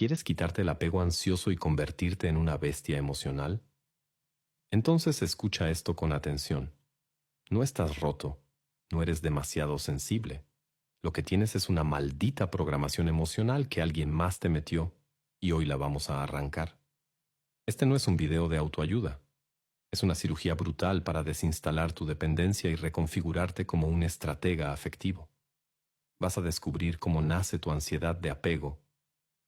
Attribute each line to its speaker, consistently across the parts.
Speaker 1: ¿Quieres quitarte el apego ansioso y convertirte en una bestia emocional? Entonces escucha esto con atención. No estás roto, no eres demasiado sensible. Lo que tienes es una maldita programación emocional que alguien más te metió y hoy la vamos a arrancar. Este no es un video de autoayuda. Es una cirugía brutal para desinstalar tu dependencia y reconfigurarte como un estratega afectivo. Vas a descubrir cómo nace tu ansiedad de apego,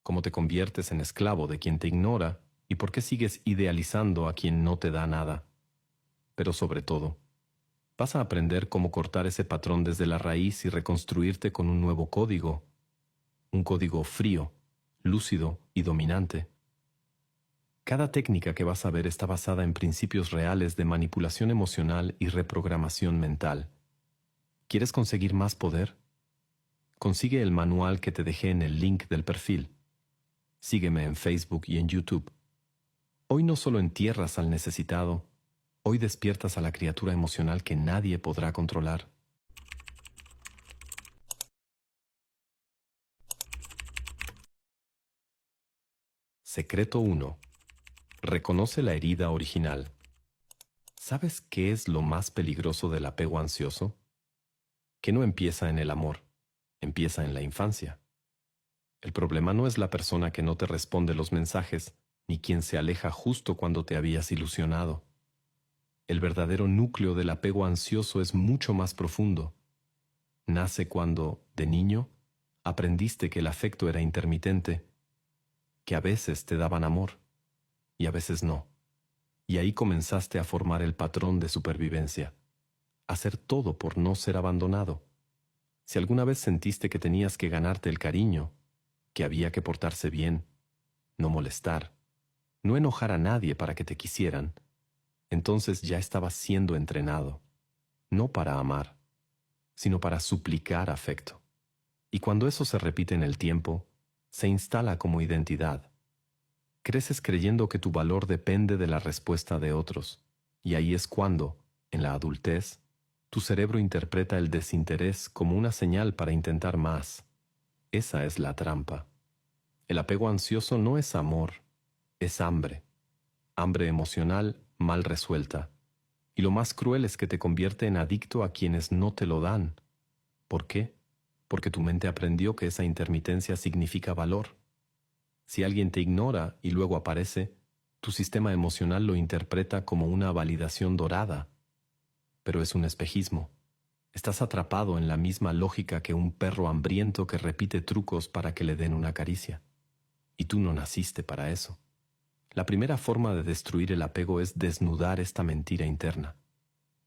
Speaker 1: cómo te conviertes en esclavo de quien te ignora y por qué sigues idealizando a quien no te da nada. Pero sobre todo, vas a aprender cómo cortar ese patrón desde la raíz y reconstruirte con un nuevo código, un código frío, lúcido y dominante. Cada técnica que vas a ver está basada en principios reales de manipulación emocional y reprogramación mental. ¿Quieres conseguir más poder? Consigue el manual que te dejé en el link del perfil. Sígueme en Facebook y en YouTube. Hoy no solo entierras al necesitado, hoy despiertas a la criatura emocional que nadie podrá controlar. Secreto 1. Reconoce la herida original. ¿Sabes qué es lo más peligroso del apego ansioso? Que no empieza en el amor, empieza en la infancia. El problema no es la persona que no te responde los mensajes, ni quien se aleja justo cuando te habías ilusionado. El verdadero núcleo del apego ansioso es mucho más profundo. Nace cuando, de niño, aprendiste que el afecto era intermitente, que a veces te daban amor y a veces no. Y ahí comenzaste a formar el patrón de supervivencia, hacer todo por no ser abandonado. Si alguna vez sentiste que tenías que ganarte el cariño, que había que portarse bien, no molestar, no enojar a nadie para que te quisieran, entonces ya estabas siendo entrenado, no para amar, sino para suplicar afecto. Y cuando eso se repite en el tiempo, se instala como identidad. Creces creyendo que tu valor depende de la respuesta de otros, y ahí es cuando, en la adultez, tu cerebro interpreta el desinterés como una señal para intentar más. Esa es la trampa. El apego ansioso no es amor, es hambre. Hambre emocional mal resuelta. Y lo más cruel es que te convierte en adicto a quienes no te lo dan. ¿Por qué? Porque tu mente aprendió que esa intermitencia significa valor. Si alguien te ignora y luego aparece, tu sistema emocional lo interpreta como una validación dorada. Pero es un espejismo. Estás atrapado en la misma lógica que un perro hambriento que repite trucos para que le den una caricia. Y tú no naciste para eso. La primera forma de destruir el apego es desnudar esta mentira interna.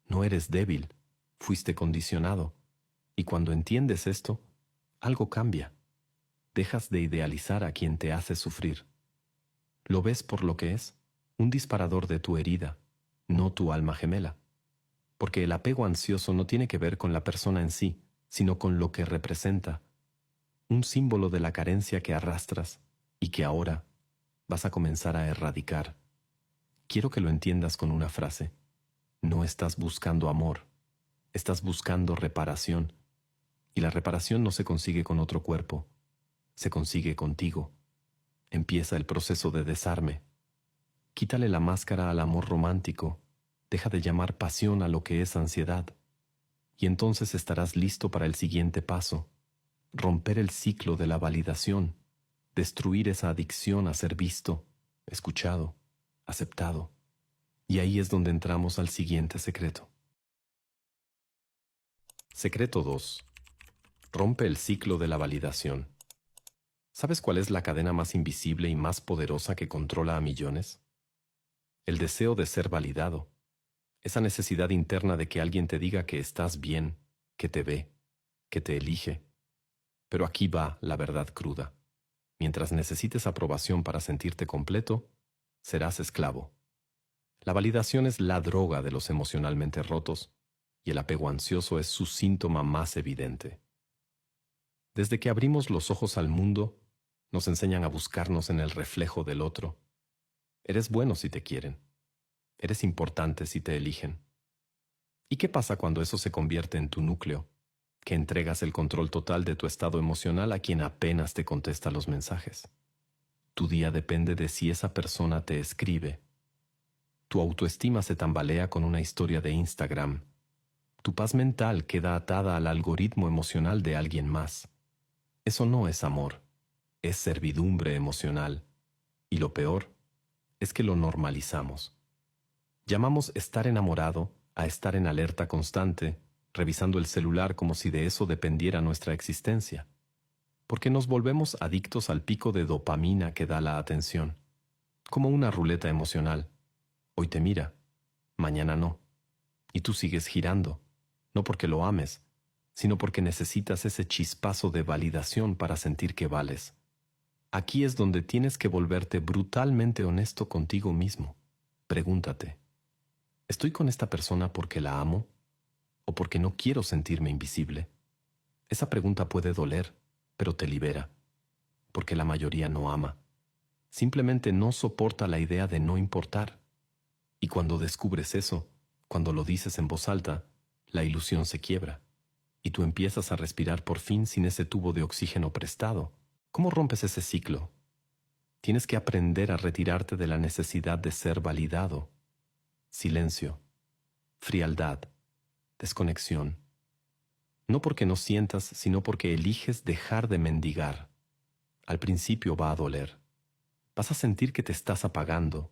Speaker 1: No eres débil, fuiste condicionado. Y cuando entiendes esto, algo cambia. Dejas de idealizar a quien te hace sufrir. Lo ves por lo que es, un disparador de tu herida, no tu alma gemela. Porque el apego ansioso no tiene que ver con la persona en sí, sino con lo que representa. Un símbolo de la carencia que arrastras y que ahora vas a comenzar a erradicar. Quiero que lo entiendas con una frase. No estás buscando amor, estás buscando reparación. Y la reparación no se consigue con otro cuerpo, se consigue contigo. Empieza el proceso de desarme. Quítale la máscara al amor romántico, deja de llamar pasión a lo que es ansiedad. Y entonces estarás listo para el siguiente paso, romper el ciclo de la validación, destruir esa adicción a ser visto, escuchado, aceptado. Y ahí es donde entramos al siguiente secreto. Secreto 2. Rompe el ciclo de la validación. ¿Sabes cuál es la cadena más invisible y más poderosa que controla a millones? El deseo de ser validado. Esa necesidad interna de que alguien te diga que estás bien, que te ve, que te elige. Pero aquí va la verdad cruda. Mientras necesites aprobación para sentirte completo, serás esclavo. La validación es la droga de los emocionalmente rotos, y el apego ansioso es su síntoma más evidente. Desde que abrimos los ojos al mundo, nos enseñan a buscarnos en el reflejo del otro. Eres bueno si te quieren. Eres importante si te eligen. ¿Y qué pasa cuando eso se convierte en tu núcleo? Que entregas el control total de tu estado emocional a quien apenas te contesta los mensajes. Tu día depende de si esa persona te escribe. Tu autoestima se tambalea con una historia de Instagram. Tu paz mental queda atada al algoritmo emocional de alguien más. Eso no es amor, es servidumbre emocional. Y lo peor es que lo normalizamos. Llamamos estar enamorado a estar en alerta constante, revisando el celular como si de eso dependiera nuestra existencia. Porque nos volvemos adictos al pico de dopamina que da la atención, como una ruleta emocional. Hoy te mira, mañana no. Y tú sigues girando, no porque lo ames, sino porque necesitas ese chispazo de validación para sentir que vales. Aquí es donde tienes que volverte brutalmente honesto contigo mismo. Pregúntate, ¿estoy con esta persona porque la amo o porque no quiero sentirme invisible? Esa pregunta puede doler, pero te libera, porque la mayoría no ama. Simplemente no soporta la idea de no importar. Y cuando descubres eso, cuando lo dices en voz alta, la ilusión se quiebra, y tú empiezas a respirar por fin sin ese tubo de oxígeno prestado. ¿Cómo rompes ese ciclo? Tienes que aprender a retirarte de la necesidad de ser validado. Silencio, frialdad, desconexión. No porque no sientas, sino porque eliges dejar de mendigar. Al principio va a doler. Vas a sentir que te estás apagando,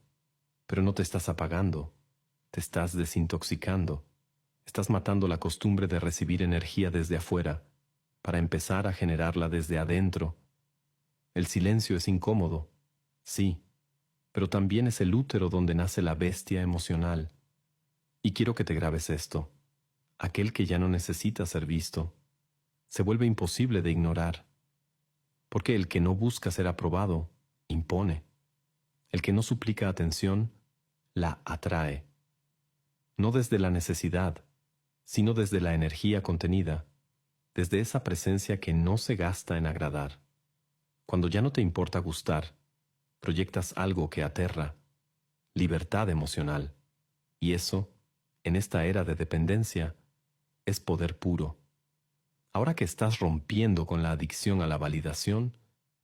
Speaker 1: pero no te estás apagando, te estás desintoxicando. Estás matando la costumbre de recibir energía desde afuera para empezar a generarla desde adentro. El silencio es incómodo, sí, pero también es el útero donde nace la bestia emocional. Y quiero que te grabes esto. Aquel que ya no necesita ser visto se vuelve imposible de ignorar, porque el que no busca ser aprobado impone. El que no suplica atención la atrae, no desde la necesidad, sino desde la energía contenida, desde esa presencia que no se gasta en agradar. Cuando ya no te importa gustar, proyectas algo que aterra, libertad emocional, y eso, en esta era de dependencia, es poder puro. Ahora que estás rompiendo con la adicción a la validación,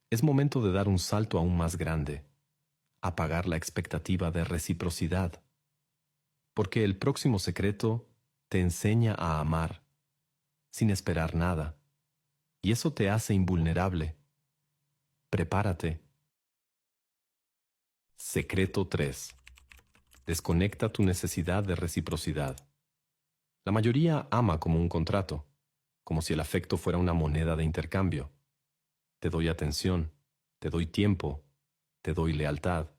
Speaker 1: es momento de dar un salto aún más grande, apagar la expectativa de reciprocidad, porque el próximo secreto te enseña a amar, sin esperar nada, y eso te hace invulnerable. Prepárate. Secreto 3. Desconecta tu necesidad de reciprocidad. La mayoría ama como un contrato, como si el afecto fuera una moneda de intercambio. Te doy atención, te doy tiempo, te doy lealtad,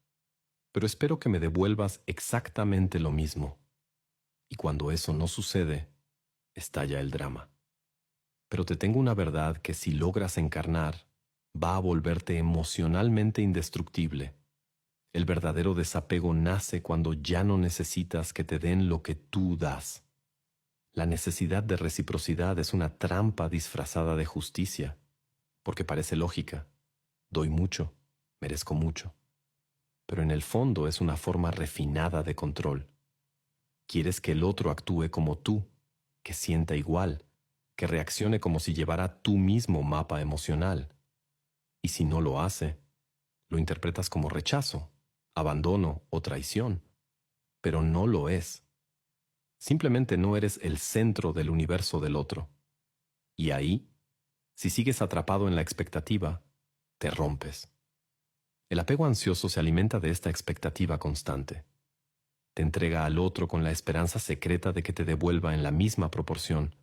Speaker 1: pero espero que me devuelvas exactamente lo mismo. Y cuando eso no sucede, estalla el drama. Pero te tengo una verdad que si logras encarnar, va a volverte emocionalmente indestructible. El verdadero desapego nace cuando ya no necesitas que te den lo que tú das. La necesidad de reciprocidad es una trampa disfrazada de justicia, porque parece lógica. Doy mucho, merezco mucho. Pero en el fondo es una forma refinada de control. Quieres que el otro actúe como tú, que sienta igual, que reaccione como si llevara tu mismo mapa emocional. Y si no lo hace, lo interpretas como rechazo, abandono o traición. Pero no lo es. Simplemente no eres el centro del universo del otro. Y ahí, si sigues atrapado en la expectativa, te rompes. El apego ansioso se alimenta de esta expectativa constante. Te entrega al otro con la esperanza secreta de que te devuelva en la misma proporción.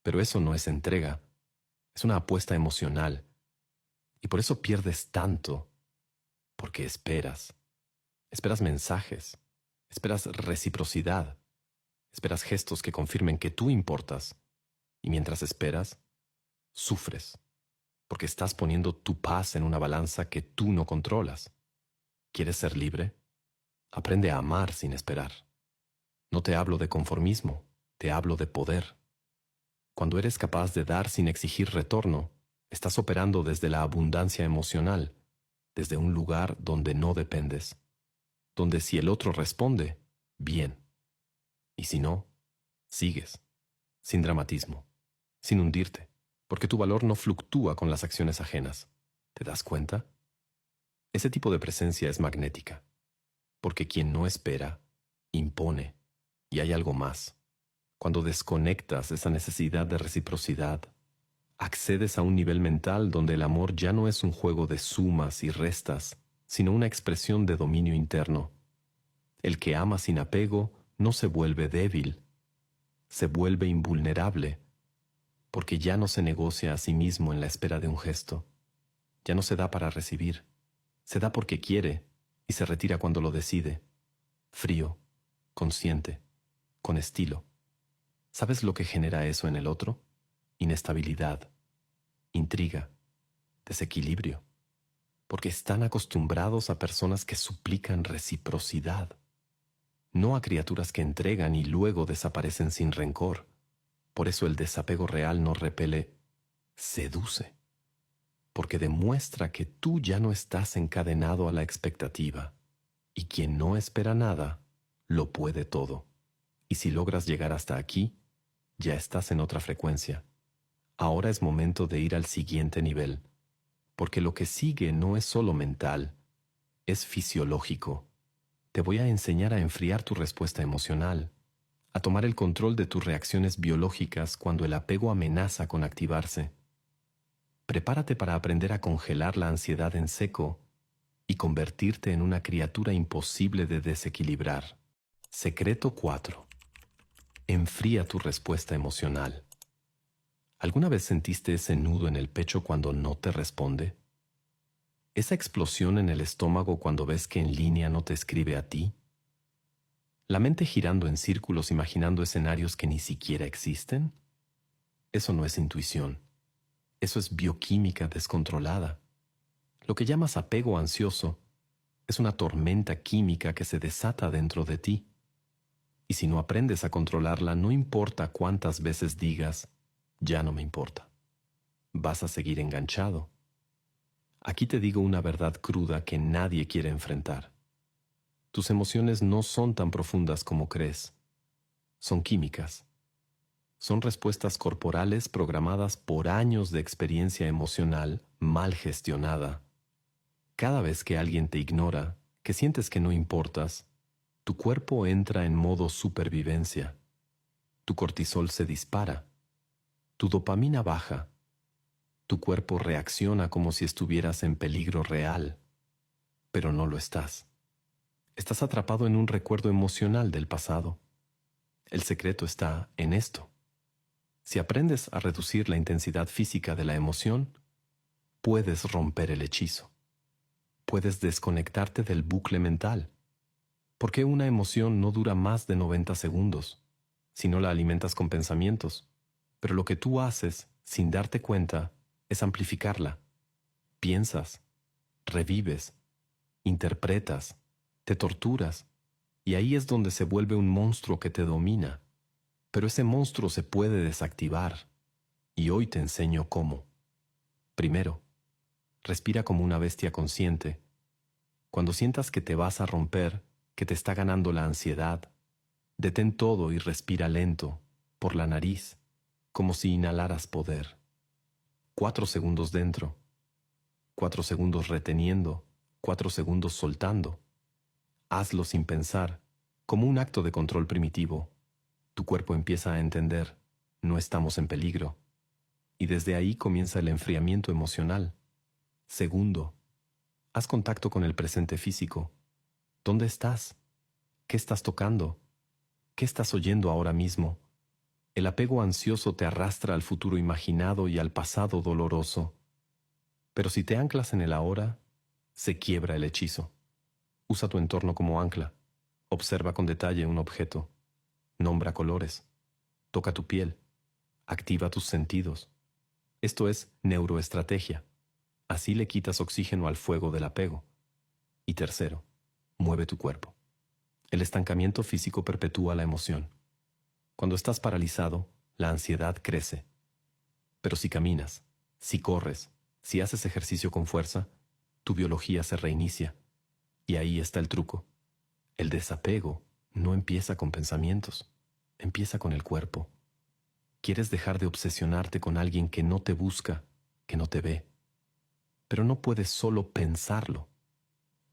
Speaker 1: Pero eso no es entrega, es una apuesta emocional. Y por eso pierdes tanto, porque esperas. Esperas mensajes, esperas reciprocidad, esperas gestos que confirmen que tú importas. Y mientras esperas, sufres, porque estás poniendo tu paz en una balanza que tú no controlas. ¿Quieres ser libre? Aprende a amar sin esperar. No te hablo de conformismo, te hablo de poder. Cuando eres capaz de dar sin exigir retorno, estás operando desde la abundancia emocional, desde un lugar donde no dependes, donde si el otro responde, bien. Y si no, sigues, sin dramatismo, sin hundirte, porque tu valor no fluctúa con las acciones ajenas. ¿Te das cuenta? Ese tipo de presencia es magnética, porque quien no espera, impone, y hay algo más. Cuando desconectas esa necesidad de reciprocidad, accedes a un nivel mental donde el amor ya no es un juego de sumas y restas, sino una expresión de dominio interno. El que ama sin apego no se vuelve débil, se vuelve invulnerable, porque ya no se negocia a sí mismo en la espera de un gesto. Ya no se da para recibir, se da porque quiere y se retira cuando lo decide. Frío, consciente, con estilo. ¿Sabes lo que genera eso en el otro? Inestabilidad, intriga, desequilibrio, porque están acostumbrados a personas que suplican reciprocidad, no a criaturas que entregan y luego desaparecen sin rencor. Por eso el desapego real no repele, seduce, porque demuestra que tú ya no estás encadenado a la expectativa, y quien no espera nada, lo puede todo. Y si logras llegar hasta aquí, ya estás en otra frecuencia. Ahora es momento de ir al siguiente nivel, porque lo que sigue no es solo mental, es fisiológico. Te voy a enseñar a enfriar tu respuesta emocional, a tomar el control de tus reacciones biológicas cuando el apego amenaza con activarse. Prepárate para aprender a congelar la ansiedad en seco y convertirte en una criatura imposible de desequilibrar. Secreto 4. Enfría tu respuesta emocional. ¿Alguna vez sentiste ese nudo en el pecho cuando no te responde? ¿Esa explosión en el estómago cuando ves que en línea no te escribe a ti? ¿La mente girando en círculos imaginando escenarios que ni siquiera existen? Eso no es intuición. Eso es bioquímica descontrolada. Lo que llamas apego ansioso es una tormenta química que se desata dentro de ti. Y si no aprendes a controlarla, no importa cuántas veces digas, ya no me importa. Vas a seguir enganchado. Aquí te digo una verdad cruda que nadie quiere enfrentar. Tus emociones no son tan profundas como crees. Son químicas. Son respuestas corporales programadas por años de experiencia emocional mal gestionada. Cada vez que alguien te ignora, que sientes que no importas, tu cuerpo entra en modo supervivencia. Tu cortisol se dispara. Tu dopamina baja. Tu cuerpo reacciona como si estuvieras en peligro real, pero no lo estás. Estás atrapado en un recuerdo emocional del pasado. El secreto está en esto. Si aprendes a reducir la intensidad física de la emoción, puedes romper el hechizo. Puedes desconectarte del bucle mental. Porque una emoción no dura más de 90 segundos, si no la alimentas con pensamientos. Pero lo que tú haces, sin darte cuenta, es amplificarla. Piensas, revives, interpretas, te torturas, y ahí es donde se vuelve un monstruo que te domina. Pero ese monstruo se puede desactivar, y hoy te enseño cómo. Primero, respira como una bestia consciente. Cuando sientas que te vas a romper, que te está ganando la ansiedad, detén todo y respira lento, por la nariz, como si inhalaras poder. 4 segundos dentro, 4 segundos reteniendo, 4 segundos soltando. Hazlo sin pensar, como un acto de control primitivo. Tu cuerpo empieza a entender, no estamos en peligro. Y desde ahí comienza el enfriamiento emocional. Segundo, haz contacto con el presente físico. ¿Dónde estás? ¿Qué estás tocando? ¿Qué estás oyendo ahora mismo? El apego ansioso te arrastra al futuro imaginado y al pasado doloroso. Pero si te anclas en el ahora, se quiebra el hechizo. Usa tu entorno como ancla. Observa con detalle un objeto. Nombra colores. Toca tu piel. Activa tus sentidos. Esto es neuroestrategia. Así le quitas oxígeno al fuego del apego. Y tercero, mueve tu cuerpo. El estancamiento físico perpetúa la emoción. Cuando estás paralizado, la ansiedad crece. Pero si caminas, si corres, si haces ejercicio con fuerza, tu biología se reinicia. Y ahí está el truco. El desapego no empieza con pensamientos, empieza con el cuerpo. Quieres dejar de obsesionarte con alguien que no te busca, que no te ve. Pero no puedes solo pensarlo.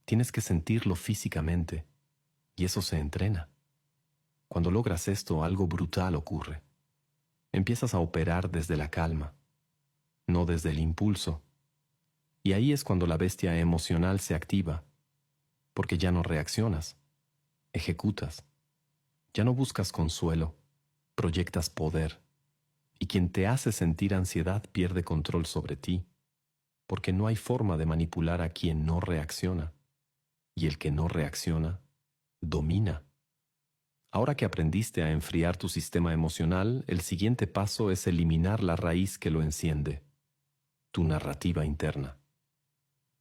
Speaker 1: Tienes que sentirlo físicamente, y eso se entrena. Cuando logras esto, algo brutal ocurre. Empiezas a operar desde la calma, no desde el impulso. Y ahí es cuando la bestia emocional se activa, porque ya no reaccionas, ejecutas. Ya no buscas consuelo, proyectas poder, y quien te hace sentir ansiedad pierde control sobre ti, porque no hay forma de manipular a quien no reacciona, y el que no reacciona, domina. Ahora que aprendiste a enfriar tu sistema emocional, el siguiente paso es eliminar la raíz que lo enciende, tu narrativa interna.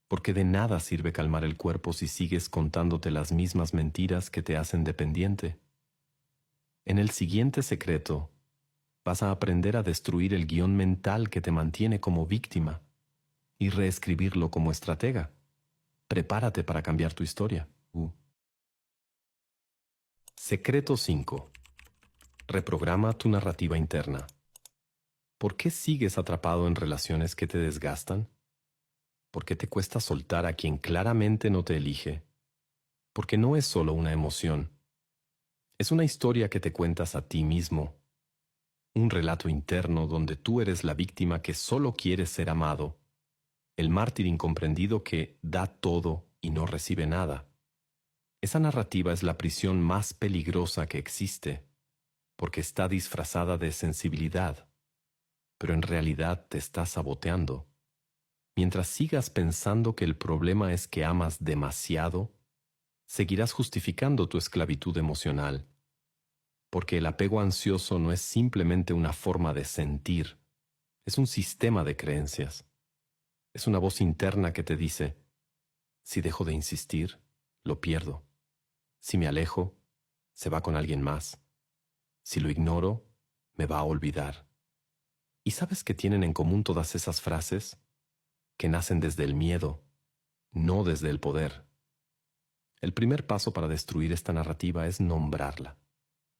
Speaker 1: Porque de nada sirve calmar el cuerpo si sigues contándote las mismas mentiras que te hacen dependiente. En el siguiente secreto, vas a aprender a destruir el guión mental que te mantiene como víctima y reescribirlo como estratega. Prepárate para cambiar tu historia. Secreto 5. Reprograma tu narrativa interna. ¿Por qué sigues atrapado en relaciones que te desgastan? ¿Por qué te cuesta soltar a quien claramente no te elige? Porque no es solo una emoción. Es una historia que te cuentas a ti mismo. Un relato interno donde tú eres la víctima que solo quiere ser amado. El mártir incomprendido que da todo y no recibe nada. Esa narrativa es la prisión más peligrosa que existe, porque está disfrazada de sensibilidad, pero en realidad te está saboteando. Mientras sigas pensando que el problema es que amas demasiado, seguirás justificando tu esclavitud emocional, porque el apego ansioso no es simplemente una forma de sentir, es un sistema de creencias. Es una voz interna que te dice, si dejo de insistir, lo pierdo. Si me alejo, se va con alguien más. Si lo ignoro, me va a olvidar. ¿Y sabes qué tienen en común todas esas frases? Que nacen desde el miedo, no desde el poder. El primer paso para destruir esta narrativa es nombrarla.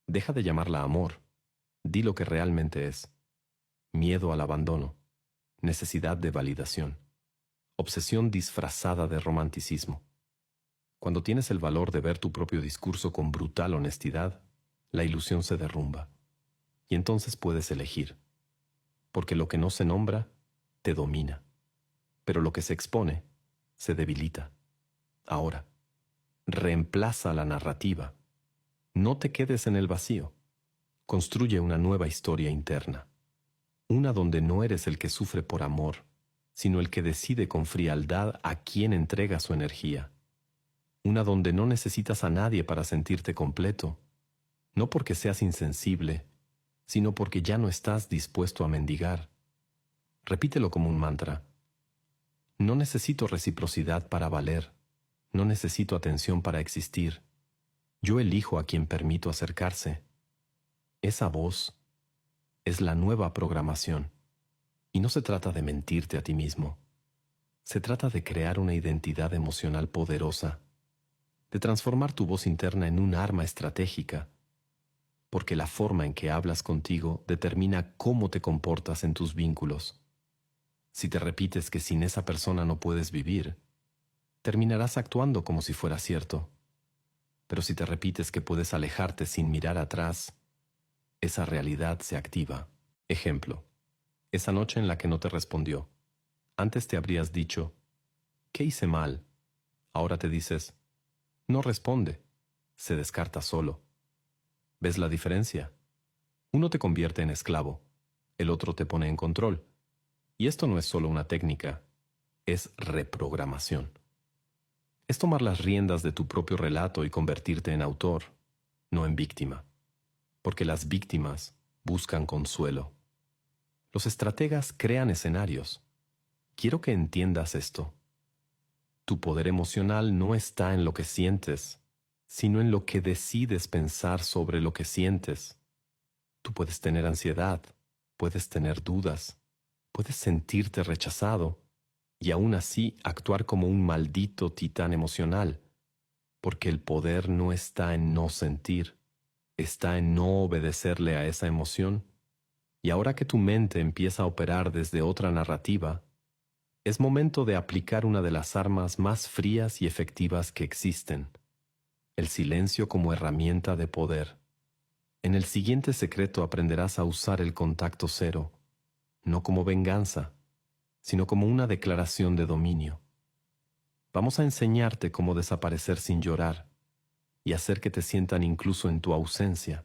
Speaker 1: Deja de llamarla amor. Di lo que realmente es. Miedo al abandono. Necesidad de validación. Obsesión disfrazada de romanticismo. Cuando tienes el valor de ver tu propio discurso con brutal honestidad, la ilusión se derrumba. Y entonces puedes elegir. Porque lo que no se nombra, te domina. Pero lo que se expone, se debilita. Ahora, reemplaza la narrativa. No te quedes en el vacío. Construye una nueva historia interna. Una donde no eres el que sufre por amor, sino el que decide con frialdad a quién entrega su energía. Una donde no necesitas a nadie para sentirte completo, no porque seas insensible, sino porque ya no estás dispuesto a mendigar. Repítelo como un mantra. No necesito reciprocidad para valer, no necesito atención para existir. Yo elijo a quien permito acercarse. Esa voz es la nueva programación. Y no se trata de mentirte a ti mismo. Se trata de crear una identidad emocional poderosa, de transformar tu voz interna en un arma estratégica, porque la forma en que hablas contigo determina cómo te comportas en tus vínculos. Si te repites que sin esa persona no puedes vivir, terminarás actuando como si fuera cierto. Pero si te repites que puedes alejarte sin mirar atrás, esa realidad se activa. Ejemplo. Esa noche en la que no te respondió. Antes te habrías dicho, ¿qué hice mal? Ahora te dices, no responde, se descarta solo. ¿Ves la diferencia? Uno te convierte en esclavo, el otro te pone en control. Y esto no es solo una técnica, es reprogramación. Es tomar las riendas de tu propio relato y convertirte en autor, no en víctima. Porque las víctimas buscan consuelo. Los estrategas crean escenarios. Quiero que entiendas esto. Tu poder emocional no está en lo que sientes, sino en lo que decides pensar sobre lo que sientes. Tú puedes tener ansiedad, puedes tener dudas, puedes sentirte rechazado y aún así actuar como un maldito titán emocional, porque el poder no está en no sentir, está en no obedecerle a esa emoción. Y ahora que tu mente empieza a operar desde otra narrativa, Es momento de aplicar una de las armas más frías y efectivas que existen, el silencio como herramienta de poder. En el siguiente secreto aprenderás a usar el contacto cero, no como venganza, sino como una declaración de dominio. Vamos a enseñarte cómo desaparecer sin llorar y hacer que te sientan incluso en tu ausencia.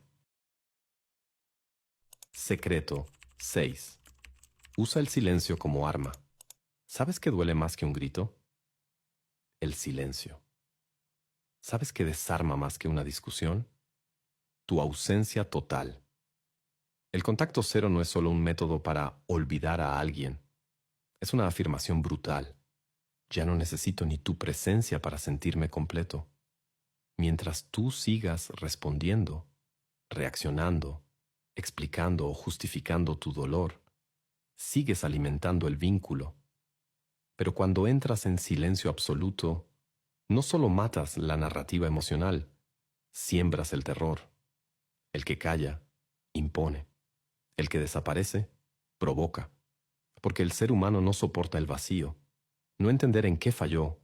Speaker 1: Secreto 6. Usa el silencio como arma. ¿Sabes qué duele más que un grito? El silencio. ¿Sabes qué desarma más que una discusión? Tu ausencia total. El contacto cero no es solo un método para olvidar a alguien. Es una afirmación brutal. Ya no necesito ni tu presencia para sentirme completo. Mientras tú sigas respondiendo, reaccionando, explicando o justificando tu dolor, sigues alimentando el vínculo. Pero cuando entras en silencio absoluto, no solo matas la narrativa emocional, siembras el terror. El que calla, impone. El que desaparece, provoca. Porque el ser humano no soporta el vacío. No entender en qué falló,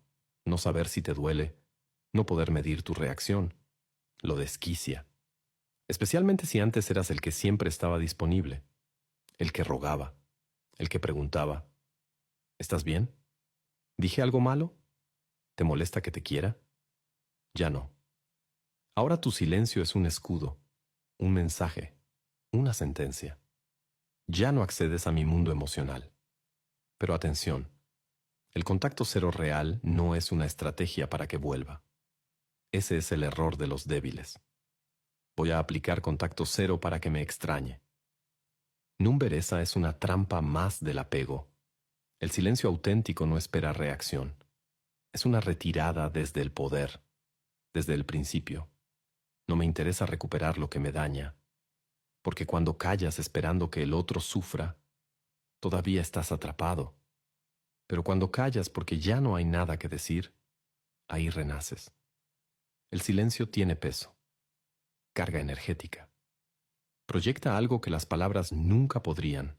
Speaker 1: no saber si te duele, no poder medir tu reacción, lo desquicia. Especialmente si antes eras el que siempre estaba disponible, el que rogaba, el que preguntaba, ¿estás bien? ¿Dije algo malo? ¿Te molesta que te quiera? Ya no. Ahora tu silencio es un escudo, un mensaje, una sentencia. Ya no accedes a mi mundo emocional. Pero atención, el contacto cero real no es una estrategia para que vuelva. Ese es el error de los débiles. Voy a aplicar contacto cero para que me extrañe. Numberesa es una trampa más del apego. El silencio auténtico no espera reacción. Es una retirada desde el poder, desde el principio. No me interesa recuperar lo que me daña, porque cuando callas esperando que el otro sufra, todavía estás atrapado. Pero cuando callas porque ya no hay nada que decir, ahí renaces. El silencio tiene peso, carga energética. Proyecta algo que las palabras nunca podrían.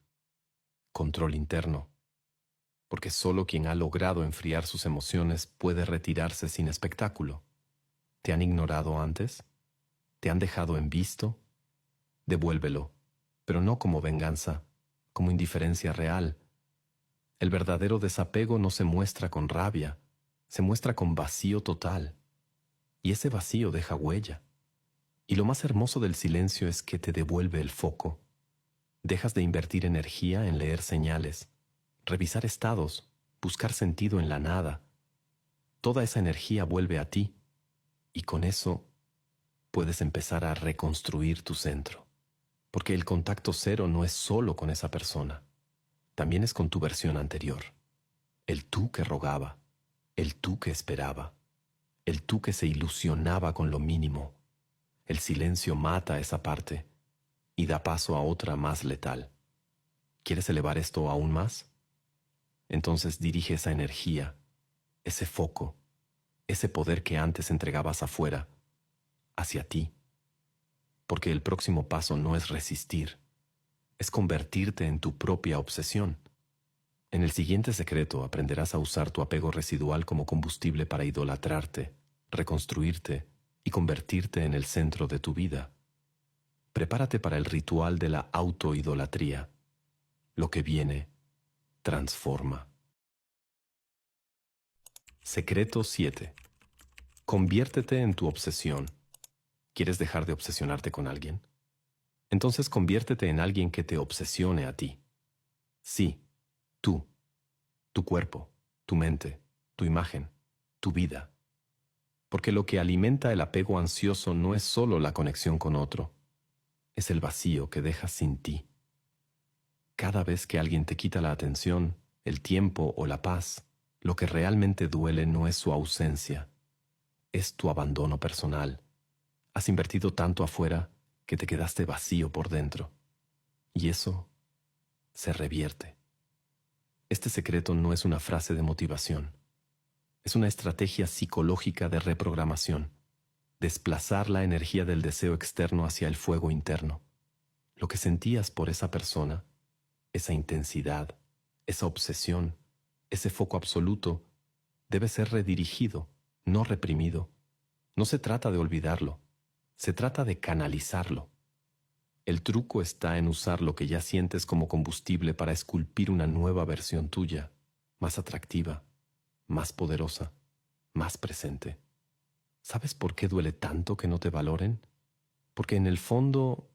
Speaker 1: Control interno. Porque solo quien ha logrado enfriar sus emociones puede retirarse sin espectáculo. ¿Te han ignorado antes? ¿Te han dejado en visto? Devuélvelo, pero no como venganza, como indiferencia real. El verdadero desapego no se muestra con rabia, se muestra con vacío total. Y ese vacío deja huella. Y lo más hermoso del silencio es que te devuelve el foco. Dejas de invertir energía en leer señales, revisar estados, buscar sentido en la nada. Toda esa energía vuelve a ti, y con eso puedes empezar a reconstruir tu centro. Porque el contacto cero no es solo con esa persona, también es con tu versión anterior. El tú que rogaba, el tú que esperaba, el tú que se ilusionaba con lo mínimo. El silencio mata esa parte y da paso a otra más letal. ¿Quieres elevar esto aún más? Entonces dirige esa energía, ese foco, ese poder que antes entregabas afuera, hacia ti. Porque el próximo paso no es resistir, es convertirte en tu propia obsesión. En el siguiente secreto aprenderás a usar tu apego residual como combustible para idolatrarte, reconstruirte y convertirte en el centro de tu vida. Prepárate para el ritual de la autoidolatría. Lo que viene transforma. Secreto 7. Conviértete en tu obsesión. ¿Quieres dejar de obsesionarte con alguien? Entonces conviértete en alguien que te obsesione a ti. Sí, tú, tu cuerpo, tu mente, tu imagen, tu vida. Porque lo que alimenta el apego ansioso no es solo la conexión con otro, es el vacío que dejas sin ti. Cada vez que alguien te quita la atención, el tiempo o la paz, lo que realmente duele no es su ausencia, es tu abandono personal. Has invertido tanto afuera que te quedaste vacío por dentro. Y eso se revierte. Este secreto no es una frase de motivación. Es una estrategia psicológica de reprogramación. Desplazar la energía del deseo externo hacia el fuego interno. Lo que sentías por esa persona, esa intensidad, esa obsesión, Ese foco absoluto debe ser redirigido, no reprimido. No se trata de olvidarlo, se trata de canalizarlo. El truco está en usar lo que ya sientes como combustible para esculpir una nueva versión tuya, más atractiva, más poderosa, más presente. ¿Sabes por qué duele tanto que no te valoren? Porque en el fondo,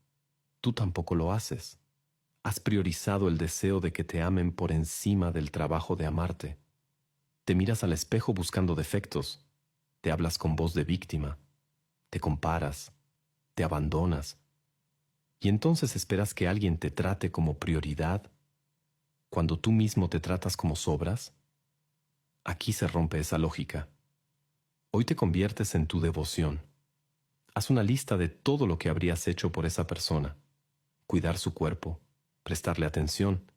Speaker 1: tú tampoco lo haces. Has priorizado el deseo de que te amen por encima del trabajo de amarte. Te miras al espejo buscando defectos, te hablas con voz de víctima, te comparas, te abandonas, y entonces esperas que alguien te trate como prioridad cuando tú mismo te tratas como sobras. Aquí se rompe esa lógica. Hoy te conviertes en tu devoción. Haz una lista de todo lo que habrías hecho por esa persona. Cuidar su cuerpo, prestarle atención,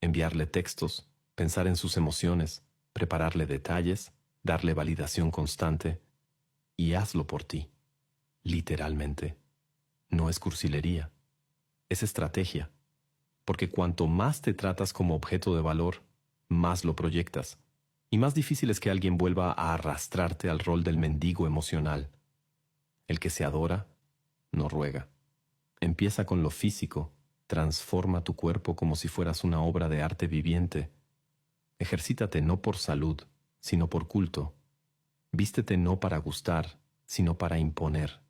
Speaker 1: enviarle textos, pensar en sus emociones, prepararle detalles, darle validación constante, y hazlo por ti, literalmente. No es cursilería, es estrategia, porque cuanto más te tratas como objeto de valor, más lo proyectas, y más difícil es que alguien vuelva a arrastrarte al rol del mendigo emocional. El que se adora, no ruega. Empieza con lo físico, transforma tu cuerpo como si fueras una obra de arte viviente. Ejercítate no por salud, sino por culto. Vístete no para gustar, sino para imponer.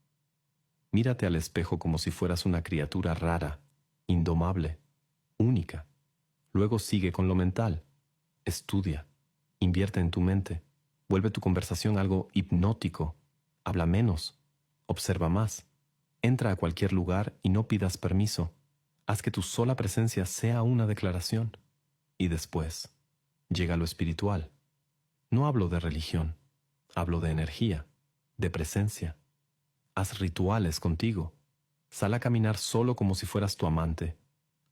Speaker 1: Mírate al espejo como si fueras una criatura rara, indomable, única. Luego sigue con lo mental. Estudia, invierte en tu mente, vuelve tu conversación algo hipnótico, habla menos, observa más, entra a cualquier lugar y no pidas permiso. Haz que tu sola presencia sea una declaración. Y después, llega lo espiritual. No hablo de religión, hablo de energía, de presencia. Haz rituales contigo. Sal a caminar solo como si fueras tu amante.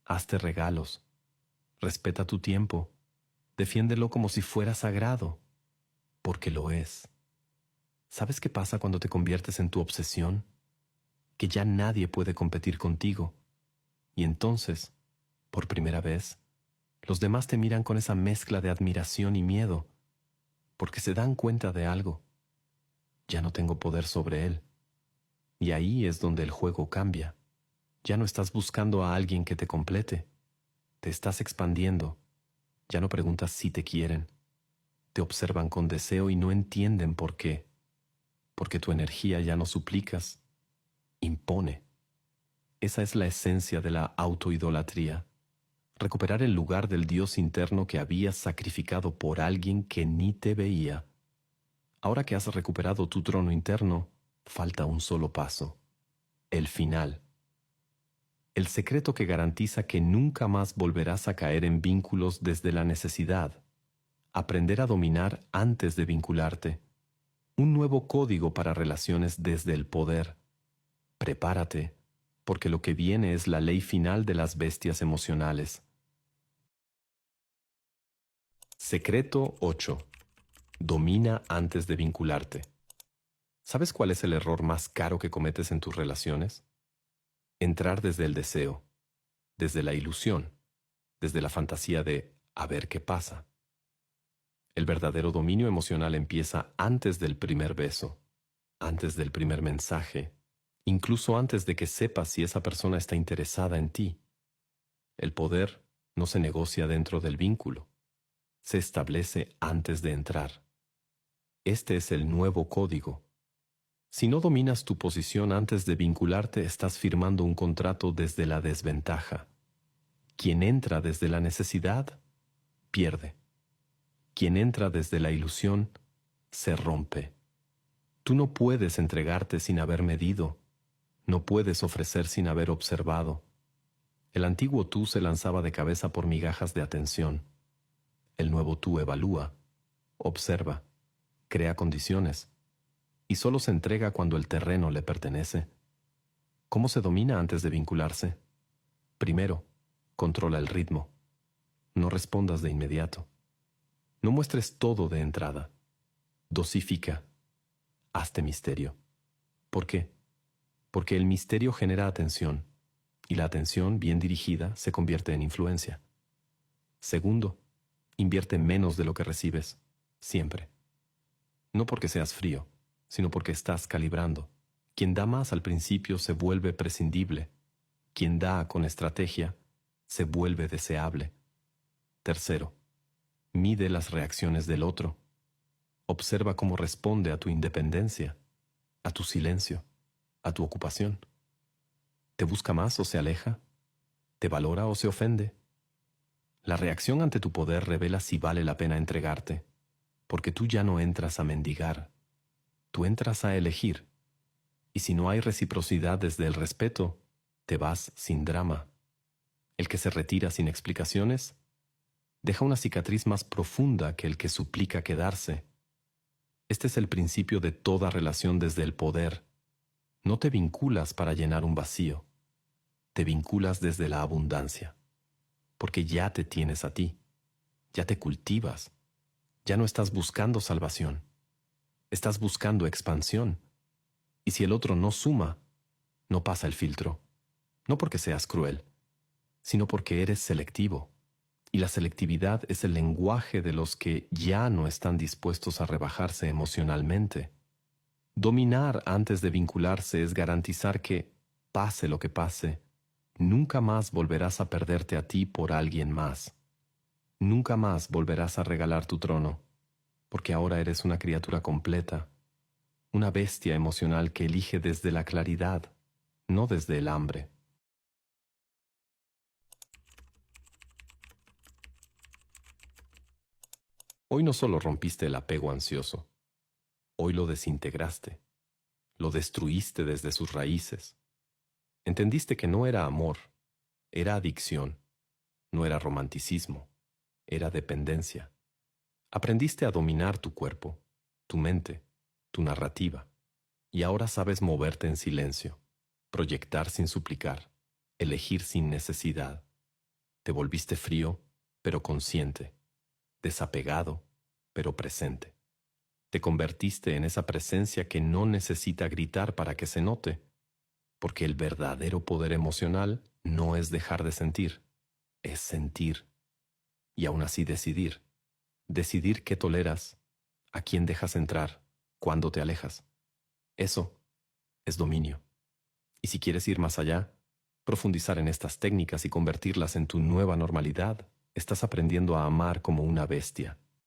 Speaker 1: Hazte regalos. Respeta tu tiempo. Defiéndelo como si fuera sagrado, porque lo es. ¿Sabes qué pasa cuando te conviertes en tu obsesión? Que ya nadie puede competir contigo. Y entonces, por primera vez, los demás te miran con esa mezcla de admiración y miedo, porque se dan cuenta de algo. Ya no tengo poder sobre él. Y ahí es donde el juego cambia. Ya no estás buscando a alguien que te complete. Te estás expandiendo. Ya no preguntas si te quieren. Te observan con deseo y no entienden por qué. Porque tu energía ya no suplicas, impone. Esa es la esencia de la autoidolatría. Recuperar el lugar del Dios interno que habías sacrificado por alguien que ni te veía. Ahora que has recuperado tu trono interno, falta un solo paso. El final. El secreto que garantiza que nunca más volverás a caer en vínculos desde la necesidad. Aprender a dominar antes de vincularte. Un nuevo código para relaciones desde el poder. Prepárate, porque lo que viene es la ley final de las bestias emocionales. Secreto 8. Domina antes de vincularte. ¿Sabes cuál es el error más caro que cometes en tus relaciones? Entrar desde el deseo, desde la ilusión, desde la fantasía de a ver qué pasa. El verdadero dominio emocional empieza antes del primer beso, antes del primer mensaje, incluso antes de que sepas si esa persona está interesada en ti. El poder no se negocia dentro del vínculo, se establece antes de entrar. Este es el nuevo código. Si no dominas tu posición antes de vincularte, estás firmando un contrato desde la desventaja. Quien entra desde la necesidad, pierde. Quien entra desde la ilusión, se rompe. Tú no puedes entregarte sin haber medido. No puedes ofrecer sin haber observado. El antiguo tú se lanzaba de cabeza por migajas de atención. El nuevo tú evalúa, observa, crea condiciones, y solo se entrega cuando el terreno le pertenece. ¿Cómo se domina antes de vincularse? Primero, controla el ritmo. No respondas de inmediato. No muestres todo de entrada. Dosifica. Hazte misterio. ¿Por qué? Porque el misterio genera atención, y la atención bien dirigida se convierte en influencia. Segundo, Invierte menos de lo que recibes, siempre. No porque seas frío, sino porque estás calibrando. Quien da más al principio se vuelve prescindible. Quien da con estrategia se vuelve deseable. Tercero, mide las reacciones del otro. Observa cómo responde a tu independencia, a tu silencio, a tu ocupación. ¿Te busca más o se aleja? ¿Te valora o se ofende? La reacción ante tu poder revela si vale la pena entregarte, porque tú ya no entras a mendigar, tú entras a elegir, y si no hay reciprocidad desde el respeto, te vas sin drama. El que se retira sin explicaciones deja una cicatriz más profunda que el que suplica quedarse. Este es el principio de toda relación desde el poder. No te vinculas para llenar un vacío, te vinculas desde la abundancia, porque ya te tienes a ti, ya te cultivas, ya no estás buscando salvación, estás buscando expansión. Y si el otro no suma, no pasa el filtro, no porque seas cruel, sino porque eres selectivo. Y la selectividad es el lenguaje de los que ya no están dispuestos a rebajarse emocionalmente. Dominar antes de vincularse es garantizar que, pase lo que pase, nunca más volverás a perderte a ti por alguien más. Nunca más volverás a regalar tu trono, porque ahora eres una criatura completa, una bestia emocional que elige desde la claridad, no desde el hambre. Hoy no solo rompiste el apego ansioso, hoy lo desintegraste, lo destruiste desde sus raíces. Entendiste que no era amor, era adicción, no era romanticismo, era dependencia. Aprendiste a dominar tu cuerpo, tu mente, tu narrativa, y ahora sabes moverte en silencio, proyectar sin suplicar, elegir sin necesidad. Te volviste frío, pero consciente, desapegado, pero presente. Te convertiste en esa presencia que no necesita gritar para que se note, porque el verdadero poder emocional no es dejar de sentir, es sentir, y aún así decidir. Decidir qué toleras, a quién dejas entrar, cuándo te alejas. Eso es dominio. Y si quieres ir más allá, profundizar en estas técnicas y convertirlas en tu nueva normalidad, estás aprendiendo a amar como una bestia,